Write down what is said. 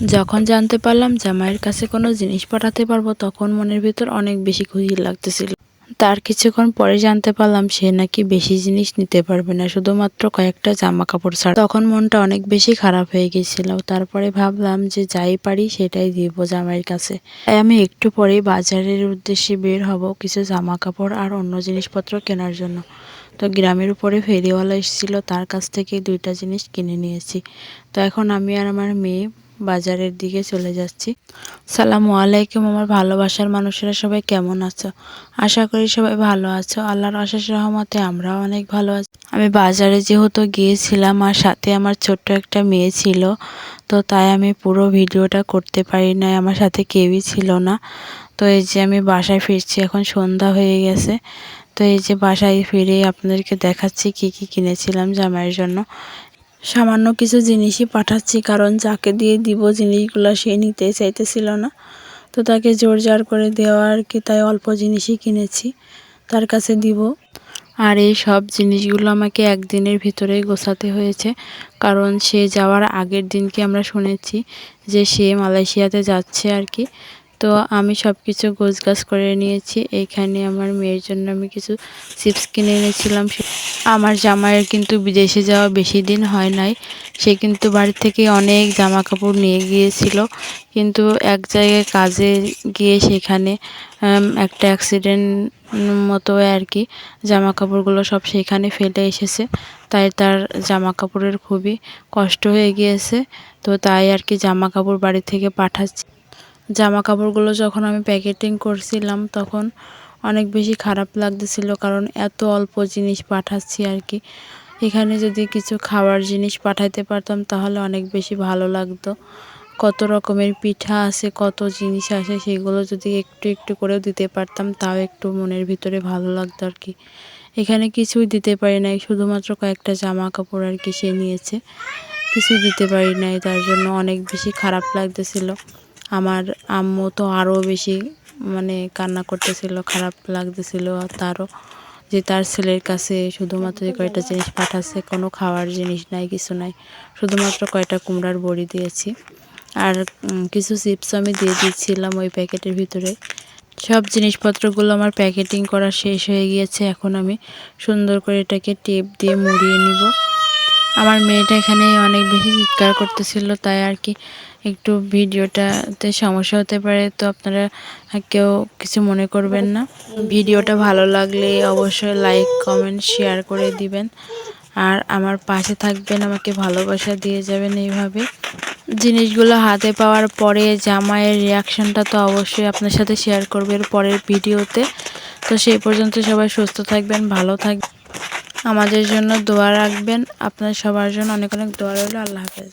যখন জানতে পারলাম জামাইয়ের কাছে কোনো জিনিস পাঠাতে পারবো তখন মনের ভিতর অনেক বেশি খুশি লাগতেছিল। তার কিছুক্ষণ পরে জানতে পারলাম সে নাকি বেশি জিনিস নিতে পারবে না, শুধুমাত্র কয়েকটা জামা কাপড় ছাড়া। তখন মনটা অনেক বেশি খারাপ হয়ে গেছিল। তারপরে ভাবলাম যে যাই পারি সেটাই দিব জামাইয়ের কাছে। তাই আমি একটু পরেই বাজারের উদ্দেশ্যে বের হব কিছু জামা কাপড় আর অন্য জিনিসপত্র কেনার জন্য। তো গ্রামের উপরে ফেরিওয়ালা এসেছিল, তার কাছ থেকে 2টা জিনিস কিনে নিয়েছি। তো এখন আমি আর আমার মেয়ে বাজারের দিকে চলে যাচ্ছি। সালামু আলাইকুম আমার ভালোবাসার মানুষেরা, সবাই কেমন আছো? আশা করি সবাই ভালো আছো। আল্লাহর অশেষ রহমতে আমরাও অনেক ভালো আছি। আমি বাজারে যেহেতু গিয়েছিলাম আর সাথে আমার ছোট্ট একটা মেয়ে ছিল, তো তাই আমি পুরো ভিডিওটা করতে পারি নাই, আমার সাথে কেউই ছিল না। তো এই যে আমি বাসায় ফিরছি, এখন সন্ধ্যা হয়ে গেছে। তো এই যে বাসায় ফিরে আপনাদেরকে দেখাচ্ছি কি কি কিনেছিলাম জামাইয়ের জন্য। সামান্য কিছু জিনিসই পাঠাচ্ছি, কারণ যাকে দিয়ে দিব জিনিসগুলো সে নিতে চাইতেছিল না। তো তাকে জোর জার করে দেওয়া আর কি, তাই অল্প জিনিসই কিনেছি তার কাছে দিব। আর এই সব জিনিসগুলো আমাকে একদিনের ভিতরেই গোছাতে হয়েছে, কারণ সে যাওয়ার আগের দিনকে আমরা শুনেছি যে সে মালয়েশিয়াতে যাচ্ছে আর কি। তো আমি সব কিছু গোছগাছ করে নিয়েছি। এইখানে আমার মেয়ের জন্য আমি কিছু চিপস কিনে এনেছিলাম। আমার জামাইয়ের কিন্তু বিদেশে যাওয়া বেশি দিন হয় নাই, সে কিন্তু বাড়ি থেকে অনেক জামা কাপড় নিয়ে গিয়েছিল, কিন্তু এক জায়গায় কাজে গিয়ে সেখানে একটা অ্যাক্সিডেন্ট মতো আর কি, জামা কাপড়গুলো সব সেখানে ফেলে এসেছে। তাই তার জামা কাপড়ের খুবই কষ্ট হয়ে গিয়েছে। তো তাই আর কি জামা কাপড় বাড়ি থেকে পাঠাচ্ছি। জামা কাপড়গুলো যখন আমি প্যাকেটিং করছিলাম তখন অনেক বেশি খারাপ লাগতেছিল, কারণ এত অল্প জিনিস পাঠাচ্ছি আর কি। এখানে যদি কিছু খাওয়ার জিনিস পাঠাইতে পারতাম তাহলে অনেক বেশি ভালো লাগতো। কত রকমের পিঠা আছে, কত জিনিস আছে, সেগুলো যদি একটু একটু করেও দিতে পারতাম তাও একটু মনের ভিতরে ভালো লাগতো আর কি। এখানে কিছুই দিতে পারি নাই, শুধুমাত্র কয়েকটা জামা কাপড় আর কি সে নিয়েছে, কিছু দিতে পারি নাই। তার জন্য অনেক বেশি খারাপ লাগতেছিল। আমার আম্মু তো আরও বেশি কান্না করতেছিল, খারাপ লাগতেছিল তারও, যে তার ছেলের কাছে শুধুমাত্র যে কয়টা জিনিস পাঠাচ্ছে, কোনো খাওয়ার জিনিস নাই, কিছু নাই, শুধুমাত্র কয়টা কুমড়ার বড়ি দিয়েছি আর কিছু চিপস আমি দিয়ে দিচ্ছিলাম ওই প্যাকেটের ভিতরে। সব জিনিসপত্রগুলো আমার প্যাকেটিং করা শেষ হয়ে গিয়েছে। এখন আমি সুন্দর করে এটাকে টেপ দিয়ে মুড়িয়ে নিব। আমার মেয়েটা এখানে অনেক বেশি চিৎকার করতেছিল, তাই আর কি একটু ভিডিওটাতে সমস্যা হতে পারে, তো আপনারা কেউ কিছু মনে করবেন না। ভিডিওটা ভালো লাগলে অবশ্যই লাইক কমেন্ট শেয়ার করে দিবেন আর আমার পাশে থাকবেন, আমাকে ভালোবাসা দিয়ে যাবেন। এইভাবে জিনিসগুলো হাতে পাওয়ার পরে জামাইয়ের রিয়াকশানটা তো অবশ্যই আপনার সাথে শেয়ার করবে এর পরের ভিডিওতে। তো সেই পর্যন্ত সবাই সুস্থ থাকবেন, ভালো থাকবেন, আমাদের জন্য দোয়া রাখবেন। আপনার সবার জন্য অনেক অনেক দোয়া রইল। আল্লাহ হাফেজ।